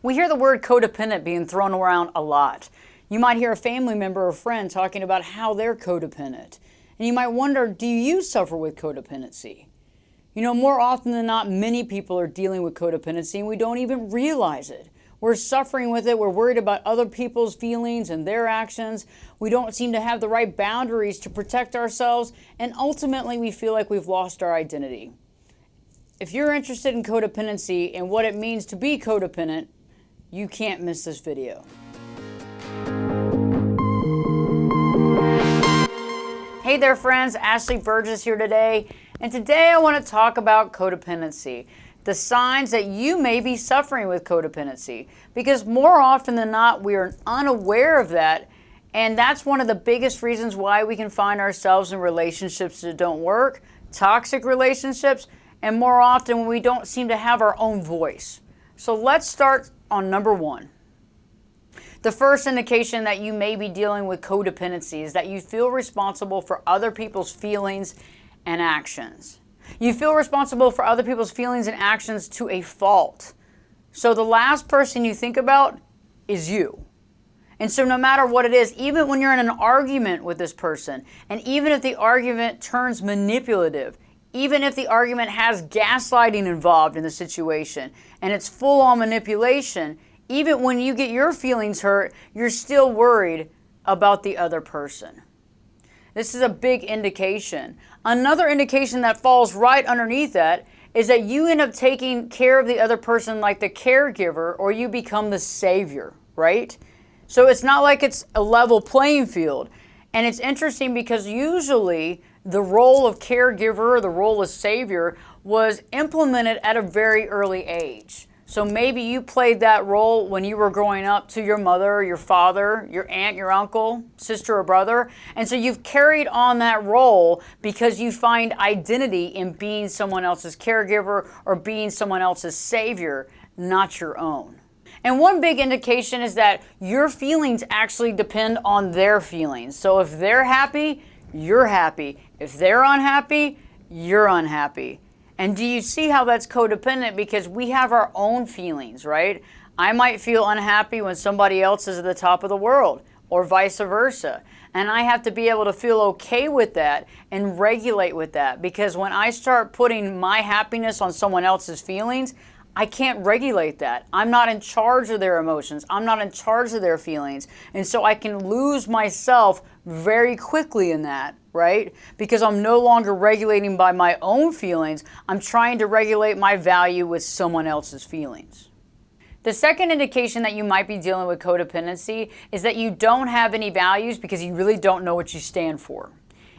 We hear the word codependent being thrown around a lot. You might hear a family member or friend talking about how they're codependent. And you might wonder, do you suffer with codependency? You know, more often than not, many people are dealing with codependency and we don't even realize it. We're suffering with it. We're worried about other people's feelings and their actions. We don't seem to have the right boundaries to protect ourselves. And ultimately, we feel like we've lost our identity. If you're interested in codependency and what it means to be codependent, you can't miss this video. Hey there friends, Ashley Berges here today, and today I want to talk about codependency, the signs that you may be suffering with codependency, because more often than not we are unaware of that, and that's one of the biggest reasons why we can find ourselves in relationships that don't work, toxic relationships, and more often when we don't seem to have our own voice. So let's start on number one. The first indication that you may be dealing with codependency is that you feel responsible for other people's feelings and actions. You feel responsible for other people's feelings and actions to a fault. So the last person you think about is you. And so no matter what it is, even when you're in an argument with this person, and even if the argument turns manipulative, even if the argument has gaslighting involved in the situation, and it's full-on manipulation, even when you get your feelings hurt, you're still worried about the other person. This is a big indication. Another indication that falls right underneath that is that you end up taking care of the other person like the caregiver, or you become the savior, right? So it's not like it's a level playing field. And it's interesting because usually the role of caregiver or the role of savior was implemented at a very early age. So maybe you played that role when you were growing up to your mother, your father, your aunt, your uncle, sister or brother. And so you've carried on that role because you find identity in being someone else's caregiver or being someone else's savior, not your own. And one big indication is that your feelings actually depend on their feelings. So if they're happy, you're happy. If they're unhappy, you're unhappy. And do you see how that's codependent? Because we have our own feelings, right? I might feel unhappy when somebody else is at the top of the world, or vice versa. And I have to be able to feel okay with that and regulate with that. Because when I start putting my happiness on someone else's feelings, I can't regulate that. I'm not in charge of their emotions. I'm not in charge of their feelings. And so I can lose myself very quickly in that, right? Because I'm no longer regulating by my own feelings. I'm trying to regulate my value with someone else's feelings. The second indication that you might be dealing with codependency is that you don't have any values because you really don't know what you stand for.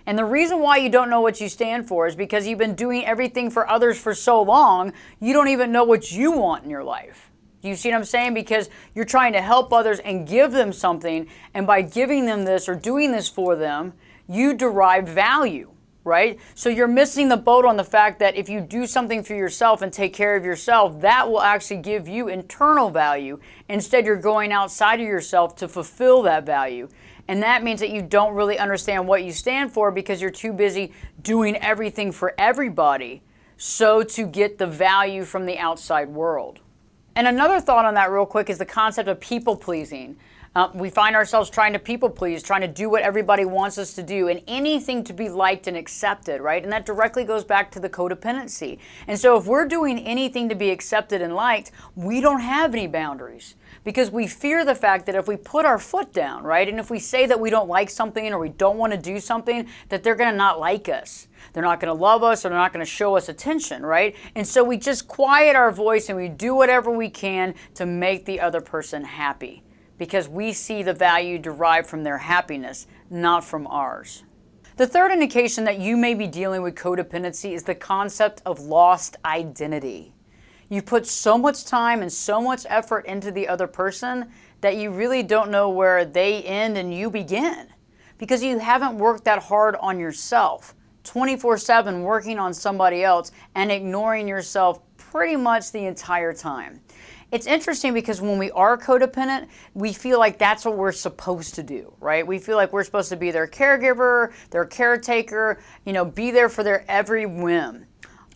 And the reason why you don't know what you stand for is because you've been doing everything for others for so long, you don't even know what you want in your life. You see what I'm saying? Because you're trying to help others and give them something, and by giving them this or doing this for them, you derive value, right? So you're missing the boat on the fact that if you do something for yourself and take care of yourself, that will actually give you internal value. Instead, you're going outside of yourself to fulfill that value. And that means that you don't really understand what you stand for because you're too busy doing everything for everybody, so to get the value from the outside world. And another thought on that real quick is the concept of people pleasing. We find ourselves trying to people please, trying to do what everybody wants us to do, and anything to be liked and accepted, right? And that directly goes back to the codependency. And so if we're doing anything to be accepted and liked, we don't have any boundaries. Because we fear the fact that if we put our foot down, right, and if we say that we don't like something or we don't want to do something, that they're going to not like us. They're not going to love us, or they're not going to show us attention, right? And so we just quiet our voice and we do whatever we can to make the other person happy. Because we see the value derived from their happiness, not from ours. The third indication that you may be dealing with codependency is the concept of lost identity. You put so much time and so much effort into the other person that you really don't know where they end and you begin. Because you haven't worked that hard on yourself, 24/7 working on somebody else and ignoring yourself pretty much the entire time. It's interesting because when we are codependent, we feel like that's what we're supposed to do, right? We feel like we're supposed to be their caregiver, their caretaker, be there for their every whim.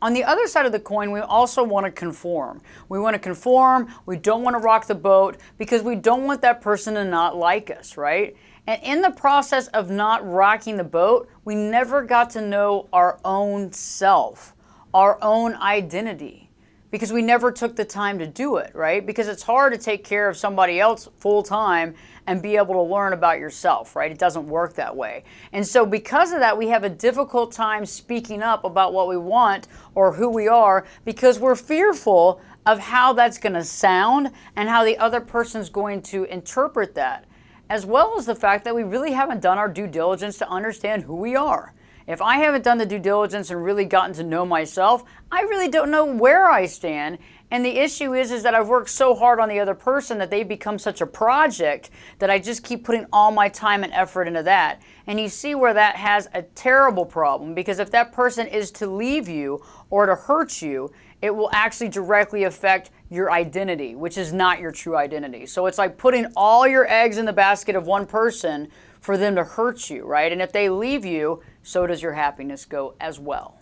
On the other side of the coin, we also want to conform. We want to conform, we don't want to rock the boat because we don't want that person to not like us, right? And in the process of not rocking the boat, we never got to know our own self, our own identity, because we never took the time to do it, right? Because it's hard to take care of somebody else full time and be able to learn about yourself, right? It doesn't work that way. And so because of that, we have a difficult time speaking up about what we want or who we are because we're fearful of how that's going to sound and how the other person's going to interpret that, as well as the fact that we really haven't done our due diligence to understand who we are. If I haven't done the due diligence and really gotten to know myself, I really don't know where I stand. And the issue is that I've worked so hard on the other person that they've become such a project that I just keep putting all my time and effort into that. And you see where that has a terrible problem, because if that person is to leave you or to hurt you, it will actually directly affect your identity, which is not your true identity. So it's like putting all your eggs in the basket of one person for them to hurt you, right? And if they leave you, so does your happiness go as well.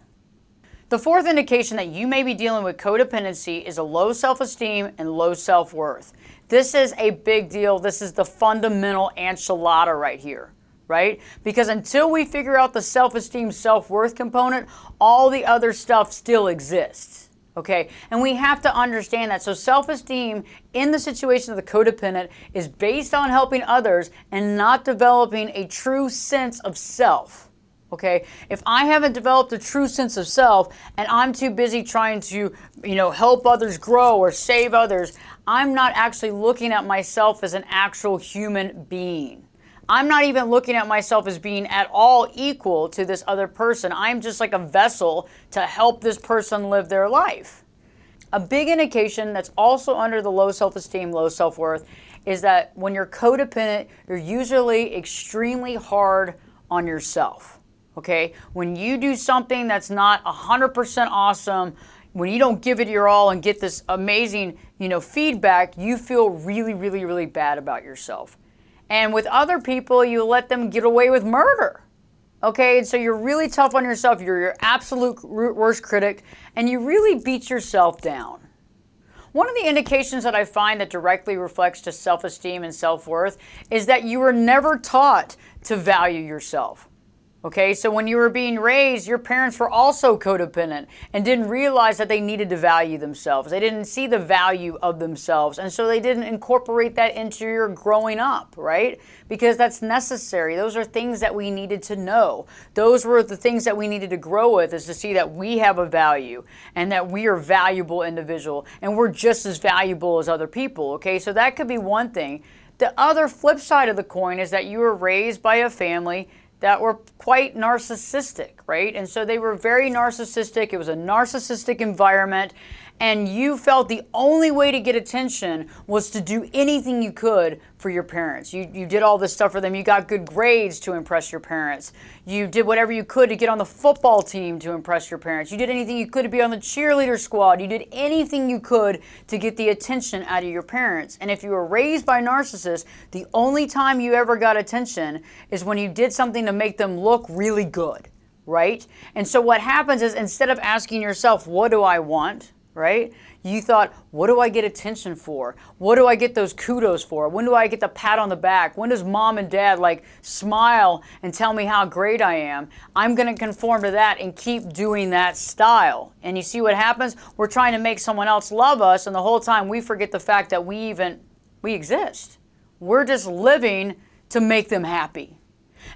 The fourth indication that you may be dealing with codependency is a low self-esteem and low self-worth. This is a big deal. This is the fundamental enchilada right here, right? Because until we figure out the self-esteem, self-worth component, all the other stuff still exists. Okay, and we have to understand that. So self-esteem in the situation of the codependent is based on helping others and not developing a true sense of self. Okay, if I haven't developed a true sense of self and I'm too busy trying to, help others grow or save others, I'm not actually looking at myself as an actual human being. I'm not even looking at myself as being at all equal to this other person. I'm just like a vessel to help this person live their life. A big indication that's also under the low self-esteem, low self-worth is that when you're codependent, you're usually extremely hard on yourself. Okay? When you do something that's not 100% awesome, when you don't give it your all and get this amazing, feedback, you feel really, really, really bad about yourself. And with other people, you let them get away with murder. Okay, and so you're really tough on yourself. You're your absolute worst critic, and you really beat yourself down. One of the indications that I find that directly reflects to self-esteem and self-worth is that you were never taught to value yourself. Okay, so when you were being raised, your parents were also codependent and didn't realize that they needed to value themselves. They didn't see the value of themselves, and so they didn't incorporate that into your growing up, right? Because that's necessary. Those are things that we needed to know. Those were the things that we needed to grow with, is to see that we have a value and that we are a valuable individual and we're just as valuable as other people, okay? So that could be one thing. The other flip side of the coin is that you were raised by a family that were quite narcissistic, right? And so they were very narcissistic. It was a narcissistic environment, and you felt the only way to get attention was to do anything you could for your parents. You did all this stuff for them. You got good grades to impress your parents. You did whatever you could to get on the football team to impress your parents. You did anything you could to be on the cheerleader squad. You did anything you could to get the attention out of your parents. And if you were raised by narcissists, the only time you ever got attention is when you did something to make them look really good, right? And so what happens is, instead of asking yourself, what do I want? Right? You thought, what do I get attention for? What do I get those kudos for? When do I get the pat on the back? When does mom and dad smile and tell me how great I am? I'm going to conform to that and keep doing that style. And you see what happens? We're trying to make someone else love us, and the whole time we forget the fact that we exist. We're just living to make them happy.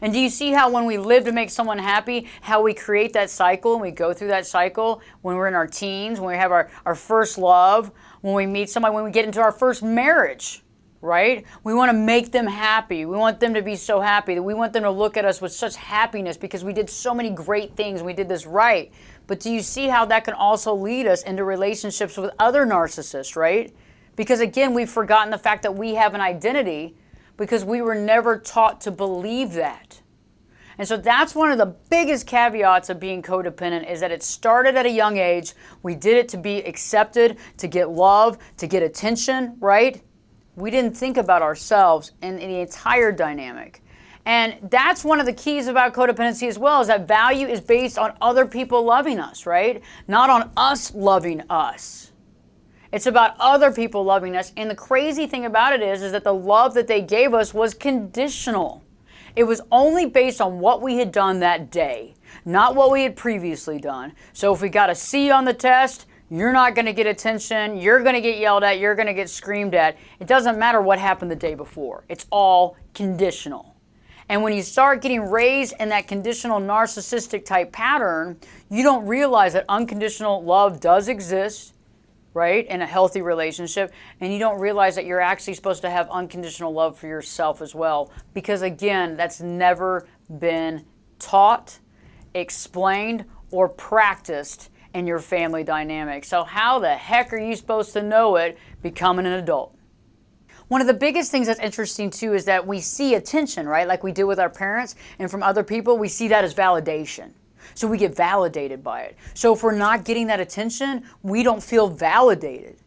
And do you see how when we live to make someone happy, how we create that cycle, and we go through that cycle when we're in our teens, when we have our first love, when we meet somebody, when we get into our first marriage, right? We want to make them happy. We want them to be so happy that we want them to look at us with such happiness because we did so many great things and we did this right. But do you see how that can also lead us into relationships with other narcissists, right? Because again, we've forgotten the fact that we have an identity because we were never taught to believe that. And so that's one of the biggest caveats of being codependent, is that it started at a young age. We did it to be accepted, to get love, to get attention, right? We didn't think about ourselves and the entire dynamic. And that's one of the keys about codependency as well, is that value is based on other people loving us, right? Not on us loving us. It's about other people loving us. And the crazy thing about it is that the love that they gave us was conditional. It was only based on what we had done that day, not what we had previously done. So if we got a C on the test, you're not going to get attention, you're going to get yelled at, you're going to get screamed at. It doesn't matter what happened the day before. It's all conditional. And when you start getting raised in that conditional narcissistic type pattern, you don't realize that unconditional love does exist, right, in a healthy relationship, and you don't realize that you're actually supposed to have unconditional love for yourself as well. Because again, that's never been taught, explained, or practiced in your family dynamic. So how the heck are you supposed to know it becoming an adult? One of the biggest things that's interesting too is that we see attention, right? Like we do with our parents and from other people, we see that as validation. So we get validated by it. So if we're not getting that attention, we don't feel validated.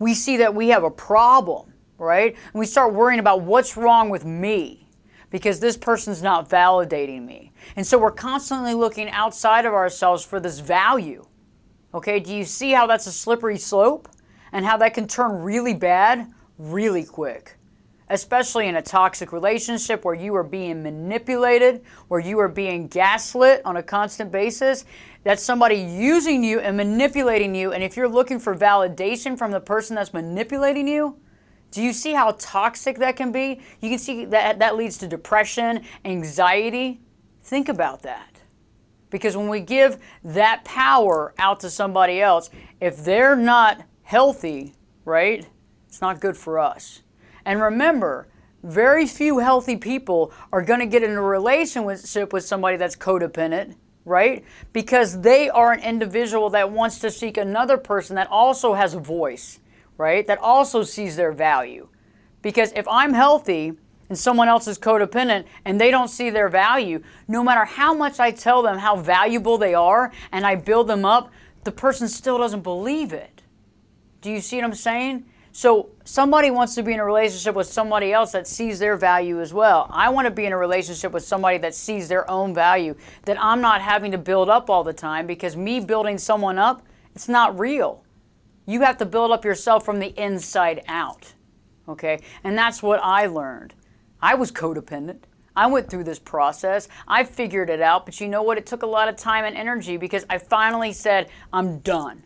We see that we have a problem, right? And we start worrying about what's wrong with me because this person's not validating me. And so we're constantly looking outside of ourselves for this value. Okay, do you see how that's a slippery slope and how that can turn really bad really quick? Especially in a toxic relationship where you are being manipulated, where you are being gaslit on a constant basis. That's somebody using you and manipulating you. And if you're looking for validation from the person that's manipulating you, do you see how toxic that can be? You can see that that leads to depression, anxiety. Think about that. Because when we give that power out to somebody else, if they're not healthy, right, it's not good for us. And remember, very few healthy people are going to get in a relationship with somebody that's codependent, right? Because they are an individual that wants to seek another person that also has a voice, right? That also sees their value. Because if I'm healthy and someone else is codependent and they don't see their value, no matter how much I tell them how valuable they are and I build them up, the person still doesn't believe it. Do you see what I'm saying? So somebody wants to be in a relationship with somebody else that sees their value as well. I want to be in a relationship with somebody that sees their own value, that I'm not having to build up all the time, because me building someone up, it's not real. You have to build up yourself from the inside out, okay? And that's what I learned. I was codependent. I went through this process. I figured it out, but you know what? It took a lot of time and energy because I finally said, I'm done.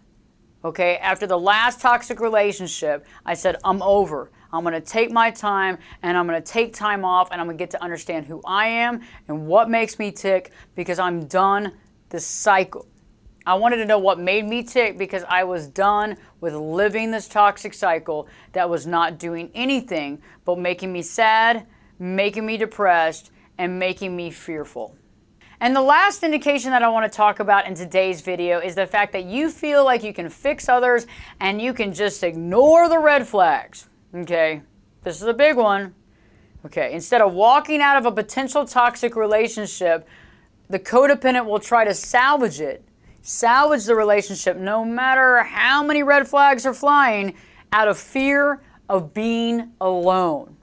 Okay, after the last toxic relationship, I said, I'm over. I'm going to take my time and I'm going to take time off and I'm going to get to understand who I am and what makes me tick, because I'm done this cycle. I wanted to know what made me tick because I was done with living this toxic cycle that was not doing anything but making me sad, making me depressed, and making me fearful. And the last indication that I want to talk about in today's video is the fact that you feel like you can fix others and you can just ignore the red flags. Okay, this is a big one. Okay, instead of walking out of a potential toxic relationship, the codependent will try to salvage it, salvage the relationship, no matter how many red flags are flying, out of fear of being alone.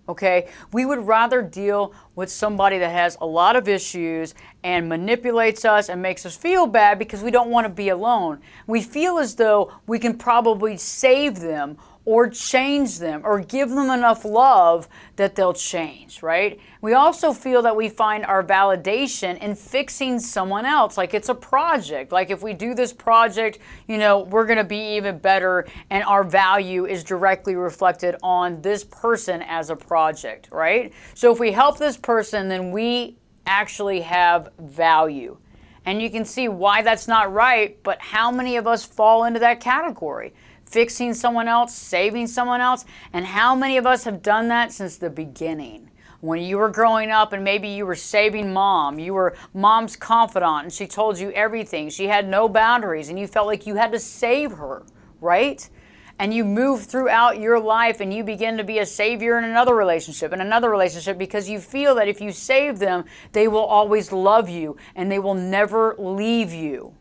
Okay, we would rather deal with somebody that has a lot of issues and manipulates us and makes us feel bad because we don't want to be alone. We feel as though we can probably save them or change them or give them enough love that they'll change, right? We also feel that we find our validation in fixing someone else, like it's a project. Like if we do this project, you know, we're going to be even better and our value is directly reflected on this person as a project, right? So if we help this person, then we actually have value. And you can see why that's not right, but how many of us fall into that category? Fixing someone else, saving someone else, and how many of us have done that since the beginning? When you were growing up and maybe you were saving mom, you were mom's confidant and she told you everything. She had no boundaries and you felt like you had to save her, right? And you move throughout your life and you begin to be a savior in another relationship, because you feel that if you save them, they will always love you and they will never leave you.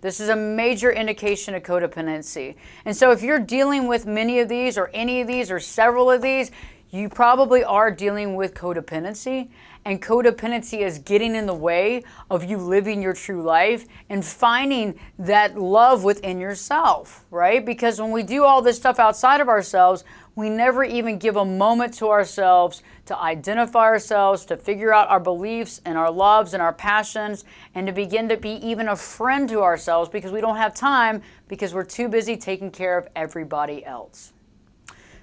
This is a major indication of codependency. And so if you're dealing with many of these or any of these or several of these, you probably are dealing with codependency, and codependency is getting in the way of you living your true life and finding that love within yourself, right? Because when we do all this stuff outside of ourselves, we never even give a moment to ourselves to identify ourselves, to figure out our beliefs and our loves and our passions, and to begin to be even a friend to ourselves, because we don't have time because we're too busy taking care of everybody else.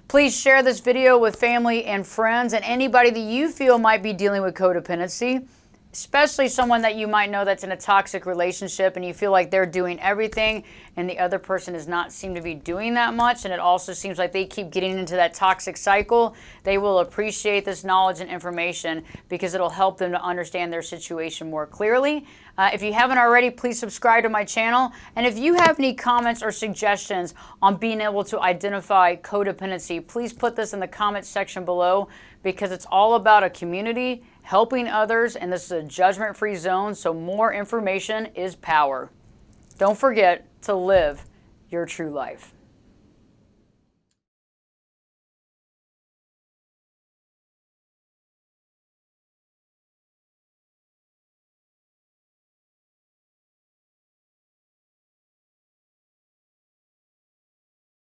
Please share this video with family and friends and anybody that you feel might be dealing with codependency, especially someone that you might know that's in a toxic relationship and you feel like they're doing everything and the other person does not seem to be doing that much, and it also seems like they keep getting into that toxic cycle. They will appreciate this knowledge and information because it'll help them to understand their situation more clearly. If you haven't already, please subscribe to my channel. And if you have any comments or suggestions on being able to identify codependency, please put this in the comments section below, because it's all about a community, helping others, and this is a judgment-free zone, so more information is power. Don't forget to live your true life.